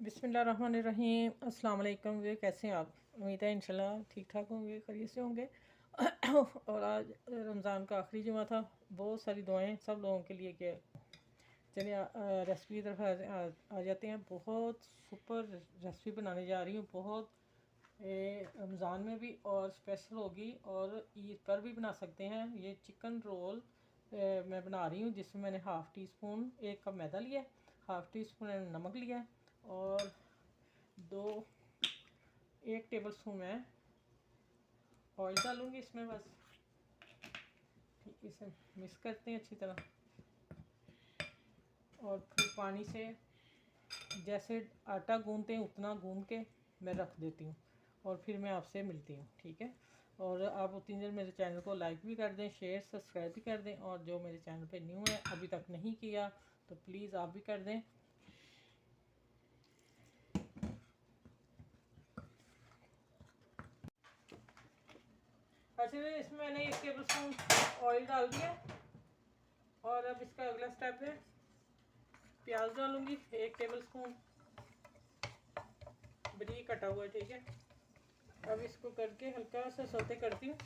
बिस्मिल्लाहिर्रहमानिर्रहीम। अस्सलाम वालेकुम। वे कैसे हैं आप? उम्मीद है इंशाल्लाह ठीक ठाक होंगे, खैरियत से होंगे। और आज रमज़ान का आखिरी जुमा था। बहुत सारी दुआएं सब लोगों के लिए कि चलिए रेसिपी की तरफ आ जाते हैं। बहुत सुपर रेसिपी बनाने जा रही हूँ। बहुत रमज़ान में भी और स्पेशल होगी और ईद पर भी बना सकते हैं। ये चिकन रोल मैं बना रही हूँ, जिसमें मैंने हाफ़ टी स्पून 1 कप मैदा लिया है, हाफ़ टी स्पून नमक लिया है और 1 टेबल स्पून मैं ऑयल डालूँगी इसमें। बस ठीक, इसे मिक्स करते हैं अच्छी तरह और फिर पानी से जैसे आटा गूंदते हैं उतना गूंद के मैं रख देती हूँ और फिर मैं आपसे मिलती हूँ, ठीक है। और आप उतनी देर मेरे चैनल को लाइक भी कर दें, शेयर सब्सक्राइब भी कर दें, और जो मेरे चैनल पे न्यू है अभी तक नहीं किया तो प्लीज़ आप भी कर दें। अच्छा, इसमें मैंने 1 टेबल स्पून ऑयल डाल दिया और अब इसका अगला स्टेप है प्याज डालूंगी 1 टेबल स्पून बारीक कटा हुआ है, ठीक है। अब इसको करके हल्का सा सौते करती हूँ।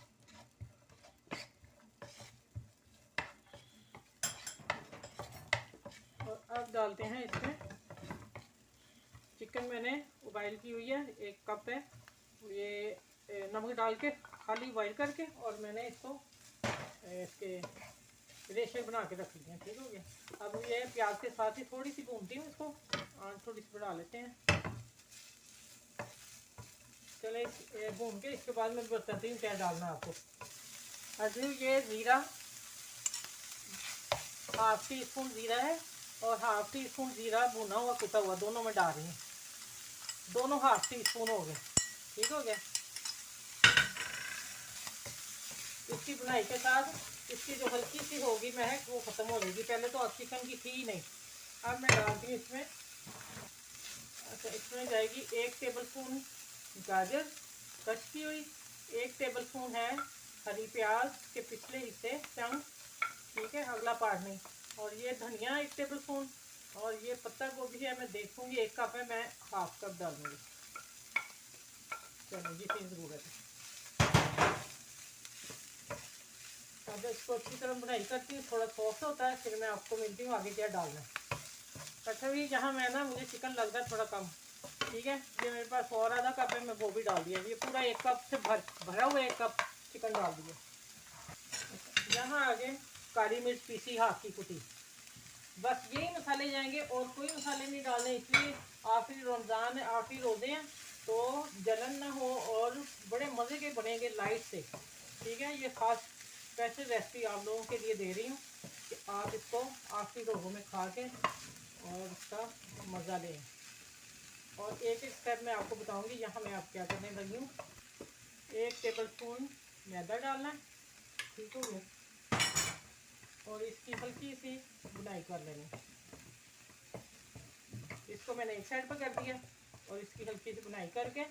और अब डालते हैं इसमें चिकन, मैंने बॉयल की हुई है 1 कप है ये, नमक डाल के खाली बॉयल करके, और मैंने इसको इसके रेशे बना के रख लिए हैं, ठीक हो गया। अब ये प्याज के साथ ही थोड़ी सी भूनती हूँ इसको, थोड़ी सी बढ़ा लेते हैं। चले भून के इसके बाद मैं बताती हूँ क्या डालना आपको। अभी ये ज़ीरा, हाफ़ टी स्पून ज़ीरा है और हाफ़ टी स्पून ज़ीरा भुना हुआ कुटा हुआ, दोनों में डाल रही हूँ। दोनों हाफ़ टी स्पून हो गए, ठीक हो गया। इसकी बुनाई के साथ इसकी जो हल्की सी होगी महक वो ख़त्म हो जाएगी। पहले तो चिकन की थी ही नहीं। अब मैं डालती हूँ इसमें, अच्छा इसमें जाएगी 1 टेबल स्पून गाजर कश की हुई, 1 टेबल स्पून है हरी प्याज के पिछले हिस्से चंक, ठीक है, अगला पार्ट नहीं। और ये धनिया 1 टेबल स्पून, और ये पत्ता गोभी है, मैं देखूंगी 1 कप है, मैं हाफ कप डालूंगी। चलो जितनी ज़रूरत है। अब इसको अच्छी तरह बुनाई करती हूँ, थोड़ा सॉफ्ट होता है, फिर मैं आपको मिलती हूँ आगे क्या डालना है। अच्छा भी यहाँ मैं ना, मुझे चिकन लगता है थोड़ा कम, ठीक है। ये मेरे पास और आधा कप है, मैं वो भी डाल दिया। ये पूरा 1 कप से भरा हुआ 1 कप चिकन डाल दिया। यहाँ आगे काली मिर्च पीसी हाथ की कुटी, बस यही मसाले जाएंगे और कोई मसाले नहीं डालने, इसलिए आखिरी रमज़ान है, आखिरी रोज़े हैं, तो जलन ना हो और बड़े मज़े के बनेंगे लाइट से, ठीक है। ये खास स्पेशल रेसिपी आप लोगों के लिए दे रही हूँ कि आप इसको आखिरी रोज़ों में खा के और इसका मज़ा लें। और एक एक स्टेप मैं आपको बताऊंगी। यहाँ मैं आप क्या करने लगी हूँ, 1 टेबल स्पून मैदा डालना है, ठीक हो गया। और इसकी हल्की सी बुनाई कर लेनी, इसको मैंने एक साइड पर कर दिया और इसकी हल्की सी बुनाई करके,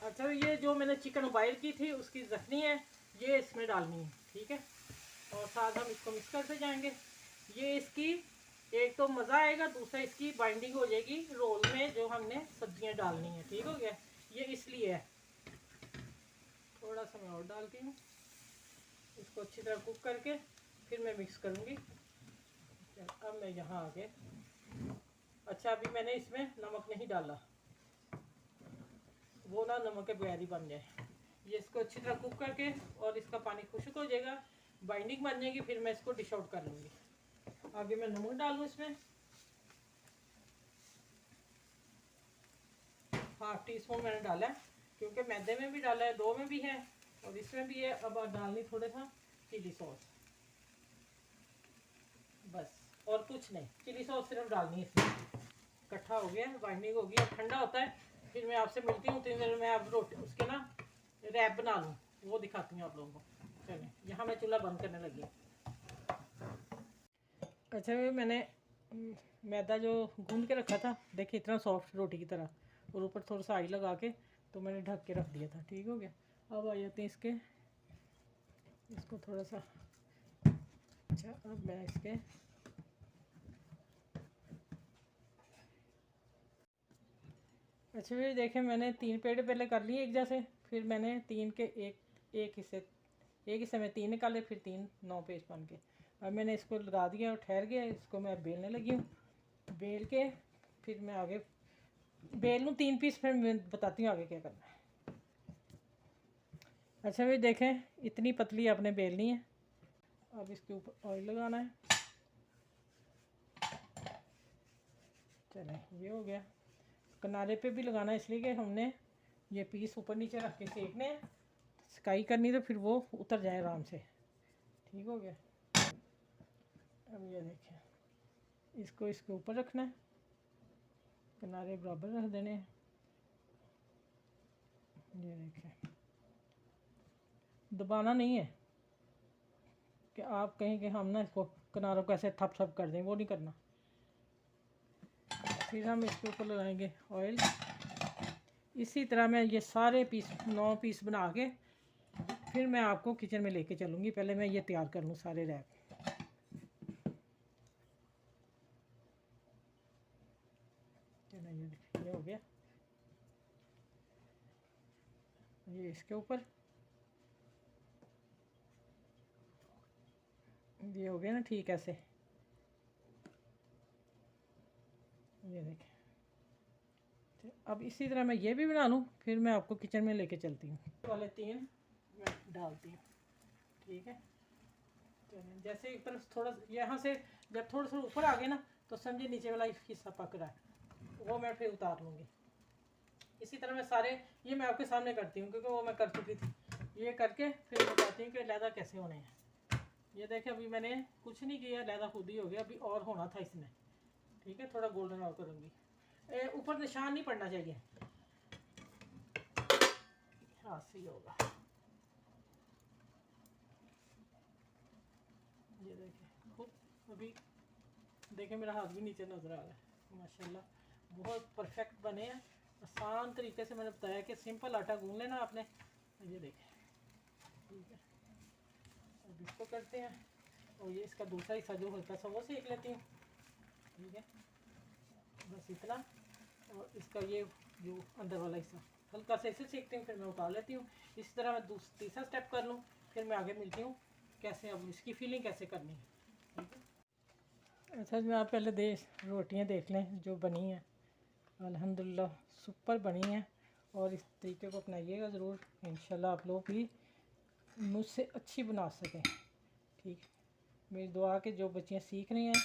अच्छा ये जो मैंने चिकन बॉयल की थी उसकी जख्नी है, ये इसमें डालनी है, ठीक है। और साथ हम इसको मिक्स करते जाएंगे। ये इसकी एक तो मज़ा आएगा, दूसरा इसकी बाइंडिंग हो जाएगी रोल में जो हमने सब्जियां डालनी है, ठीक हो गया। ये इसलिए है। थोड़ा सा मैं और डालती हूँ, इसको अच्छी तरह कुक करके फिर मैं मिक्स करूँगी। अब मैं यहाँ आगे, अच्छा अभी मैंने इसमें नमक नहीं डाला, वो ना नमक के बगैर ही बन जाए। ये इसको अच्छी तरह कुक करके और इसका पानी खुश्क हो जाएगा, बाइंडिंग बन जाएगी, फिर मैं इसको डिश आउट कर लूँगी। आगे मैं नमक डालूँ इसमें, हाफ टी स्पून मैंने डाला है, क्योंकि मैदे में भी डाला है, 2 में भी है और इसमें भी है। अब डालनी थोड़ा सा चिली सॉस, बस और कुछ नहीं, चिली सॉस सिर्फ डालनी है इसमें। इकट्ठा हो गया, बाइंडिंग होगी, अब ठंडा होता है, फिर मैं आपसे मिलती हूँ। 3 देर में आप रोटी उसके ना रैप बना लूँ, वो दिखाती हूँ आप लोगों को। चलिए यहाँ मैं चूल्हा बंद करने लगी। अच्छा मैंने मैदा जो गूंद के रखा था, देखिए इतना सॉफ्ट रोटी की तरह, और ऊपर थोड़ा सा आई लगा के तो मैंने ढक के रख दिया था, ठीक हो गया। अब आ जाते हैं इसको थोड़ा सा, अच्छा अब मैं अच्छा फिर देखें, मैंने 3 पेड़े पहले कर लिए एक जैसे, फिर मैंने 3 के एक हिस्से में 3 निकाले, फिर 3 9 पेज बन के। अब मैंने इसको लगा दिया और ठहर गया, इसको मैं बेलने लगी हूँ। बेल के फिर मैं आगे बेल लूँ 3 पीस, फिर मैं बताती हूँ आगे क्या करना है। अच्छा भाई देखें, इतनी पतली आपने बेलनी है। अब इसके ऊपर ऑयल लगाना है। चलें, ये हो गया। किनारे पे भी लगाना है, इसलिए कि हमने ये पीस ऊपर नीचे रख के सेकने हैं। सिकाई करनी तो फिर वो उतर जाए आराम से। ठीक हो गया। अब ये देखें, इसको इसके ऊपर रखना है, किनारे बराबर रख देने हैं। ये देखें, दबाना नहीं है कि आप कहें कि हम ना इसको किनारों को ऐसे थप थप कर दें, वो नहीं करना। फिर हम इसके ऊपर लगाएंगे ऑयल। इसी तरह मैं ये सारे पीस 9 पीस बना के फिर मैं आपको किचन में लेके चलूँगी। पहले मैं ये तैयार कर लूँ सारे रैप। ये हो गया, ये इसके ऊपर, ये हो गया ना ठीक ऐसे। ये देखें, अब इसी तरह मैं ये भी बना लूँ, फिर मैं आपको किचन में लेके चलती हूँ। वाले 3 मैं डालती हूँ। ठीक है, जैसे एक तरफ थोड़ा यहाँ से जब थोड़ा सा ऊपर आ गए ना, तो समझे नीचे वाला हिस्सा पक रहा है, वो मैं फिर उतार लूँगी। इसी तरह मैं सारे ये मैं आपके सामने करती हूँ, क्योंकि वो मैं कर चुकी थी। ये करके फिर बताती हूँ कि लहदा कैसे होने हैं। ये देखें, अभी मैंने कुछ नहीं किया, लहदा खुद ही हो गया। अभी और होना था इसमें। ठीक है, थोड़ा गोल्डन और करूँगी। ऊपर निशान नहीं पड़ना चाहिए, हाथ से ही होगा। ये देखें खुद, अभी देखें मेरा हाथ भी नीचे नज़र आ रहा है। माशाल्लाह बहुत परफेक्ट बने हैं। आसान तरीके से मैंने बताया कि सिंपल आटा गूंद लेना आपने। ये देखें, ठीक है। अब इसको करते हैं, और ये इसका दूसरा हिस्सा जो होता है वो सेक लेती हूँ। ठीक है, बस इतना। और इसका ये जो अंदर वाला हिस्सा हल्का से इसे सेकती हूँ, फिर मैं उतार लेती हूँ। इस तरह मैं तीसरा स्टेप कर लूँ, फिर मैं आगे मिलती हूँ कैसे अब इसकी फीलिंग कैसे करनी है। ठीक है। अच्छा जी, आप पहले रोटियाँ देख लें जो बनी हैं। अल्हम्दुलिल्लाह सुपर बनी हैं, और इस तरीके को अपनाइएगा ज़रूर। इंशाल्लाह आप लोग भी मुझसे अच्छी बना सकें। ठीक है, मेरी दुआ के जो बच्चियाँ सीख रही हैं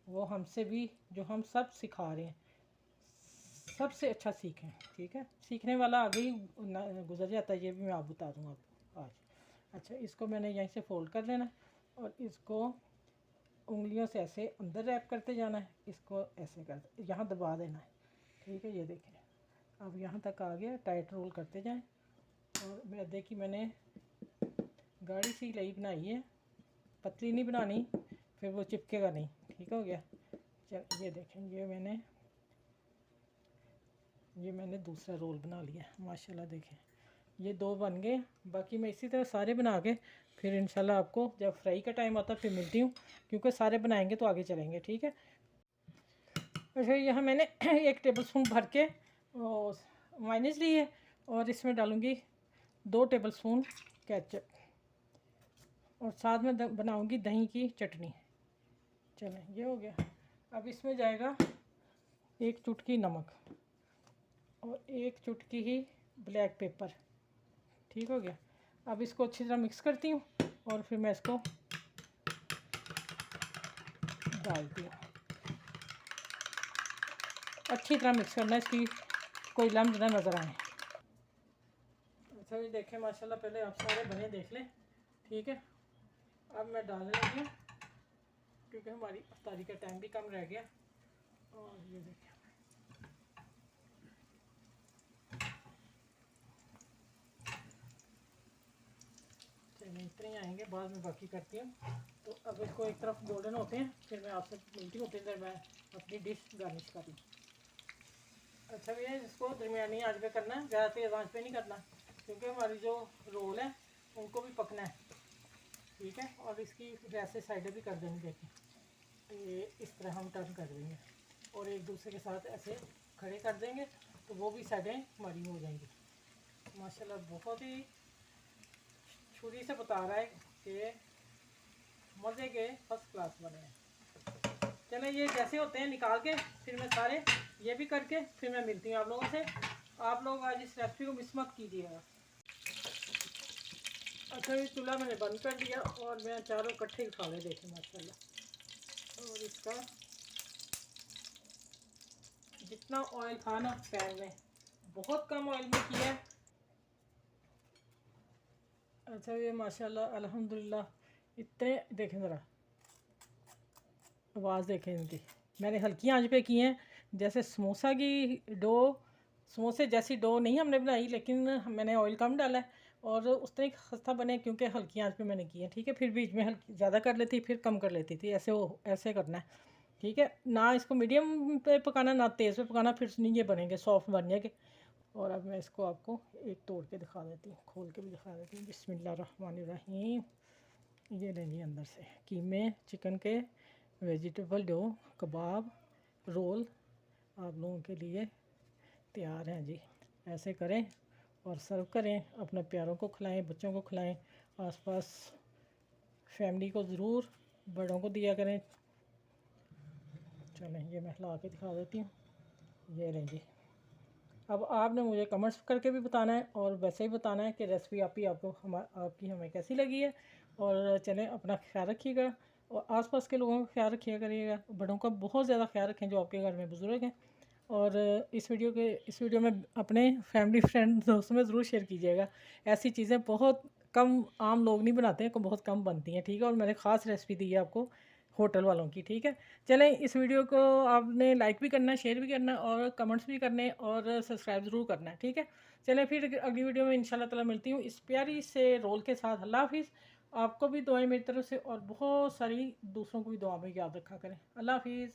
वो हमसे भी, जो हम सब सिखा रहे हैं, सबसे अच्छा सीखें। ठीक है, सीखने वाला आगे ही गुजर जाता है, ये भी मैं आप बता दूँ आपको आज। अच्छा, इसको मैंने यहीं से फोल्ड कर लेना, और इसको उंगलियों से ऐसे अंदर रैप करते जाना है। इसको ऐसे कर यहाँ दबा देना है। ठीक है, ये देखें अब यहाँ तक आ गया। टाइट रोल करते जाएं। और मैदे की मैंने गाढ़ी सी लई बनाई है, पतली नहीं बनानी, फिर वो चिपकेगा नहीं। ठीक हो गया। चल ये देखें, ये मैंने दूसरा रोल बना लिया। माशाल्लाह देखें, ये 2 बन गए। बाकी मैं इसी तरह सारे बना के फिर इंशाल्लाह आपको जब फ्राई का टाइम आता है फिर मिलती हूँ, क्योंकि सारे बनाएंगे तो आगे चलेंगे। ठीक है। अच्छा, यहाँ मैंने 1 टेबल स्पून भर के माइनस ली है, और इसमें डालूँगी 2 टेबल स्पून केचप, और साथ में बनाऊँगी दही की चटनी। चलें, ये हो गया। अब इसमें जाएगा 1 चुटकी नमक, और 1 चुटकी ही ब्लैक पेपर। ठीक हो गया। अब इसको अच्छी तरह मिक्स करती हूँ, और फिर मैं इसको डालती हूँ। अच्छी तरह मिक्स करना है, इसकी कोई लम्ब ना नज़र आए। अच्छा ये देखें, माशाल्लाह पहले आप सारे बने देख लें। ठीक है, अब मैं डालने लगी हूँ, क्योंकि हमारी अफ्तारी का टाइम भी कम रह गया। और ये देखें, चलिए इतने ही आएंगे, बाद में बाकी करती हूँ। तो अब इसको एक तरफ गोल्डन होते हैं, फिर मैं आपसे मिलती हूँ, फिर मैं अपनी डिश गार्निश कर लूँ। अच्छा भैया, इसको दरमियानी आंच पे करना है, ज़्यादा तेज़ आंच पे नहीं करना, क्योंकि हमारी जो रोल है उनको भी पकना है। ठीक है, और इसकी वैसे साइडें भी कर देनी। देखिए ये इस तरह हम टर्न कर देंगे, और एक दूसरे के साथ ऐसे खड़े कर देंगे, तो वो भी साइडें हमारी हो जाएंगी। माशाल्लाह बहुत ही छुरी से बता रहा है कि मज़े के फर्स्ट क्लास बने हैं। चले ये जैसे होते हैं निकाल के फिर मैं सारे ये भी करके फिर मैं मिलती हूँ आप लोगों से। आप लोग आज इस रेसिपी को मिस मत कीजिएगा। अच्छा ये चूल्हा मैंने बंद कर दिया और मैं चारों इकट्ठे ही खा ले देखे माशाल्लाह। और इसका जितना ऑयल था ना पैन में बहुत कम ऑयल में किया है। अच्छा ये माशाल्लाह अल्हम्दुलिल्लाह इतने देखें ज़रा आवाज़ देखें इनकी। मैंने हल्की आंच पे किए हैं, जैसे समोसा की डो समोसे जैसी डो नहीं हमने बनाई, लेकिन मैंने ऑयल कम डाला है और उस तरह खस्ता बने क्योंकि हल्की आंच पे मैंने किए हैं। ठीक है, फिर बीच में हल्की ज़्यादा कर लेती फिर कम कर लेती थी, ऐसे करना है। ठीक है ना, इसको मीडियम पे पकाना ना तेज़ पे पकाना, फिर नहीं ये बनेंगे सॉफ्ट बन जाएंगे। और अब मैं इसको आपको एक तोड़ के दिखा देती हूँ, खोल के भी दिखा देती हूँ। बिस्मिल्लाहिर्रहमानिर्रहीम। ये लेंगे अंदर से कीमे चिकन के वेजिटेबल डो कबाब रोल आप लोगों के लिए तैयार हैं जी। ऐसे करें और सर्व करें, अपने प्यारों को खिलाएं, बच्चों को खिलाएं, आसपास फैमिली को ज़रूर बड़ों को दिया करें। चलें ये मैं हिला के दिखा देती हूँ। ये लें जी। अब आपने मुझे कमेंट्स करके भी बताना है और वैसे ही बताना है कि रेसिपी आपकी हमें कैसी लगी है। और चलें अपना ख्याल रखिएगा और आसपास के लोगों का ख्याल रखिए करिएगा, बड़ों का बहुत ज़्यादा ख्याल रखें जो आपके घर में बुज़ुर्ग हैं। और इस वीडियो में अपने फैमिली फ्रेंड दोस्तों में ज़रूर शेयर कीजिएगा। ऐसी चीज़ें बहुत कम आम लोग नहीं बनाते हैं, बहुत कम बनती हैं। ठीक है, और मैंने ख़ास रेसिपी दी है आपको होटल वालों की। ठीक है, चलें इस वीडियो को आपने लाइक भी करना है, शेयर भी करना है और कमेंट्स भी करने और सब्सक्राइब ज़रूर करना है। ठीक है, चलें फिर अगली वीडियो में इंशाल्लाह ताला मिलती हूँ इस प्यारी से रोल के साथ। अल्लाह हाफिज़। आपको भी दुआएं मेरी तरफ से और बहुत सारी दूसरों को भी दुआ में याद रखा करें। अल्लाह हाफिज़।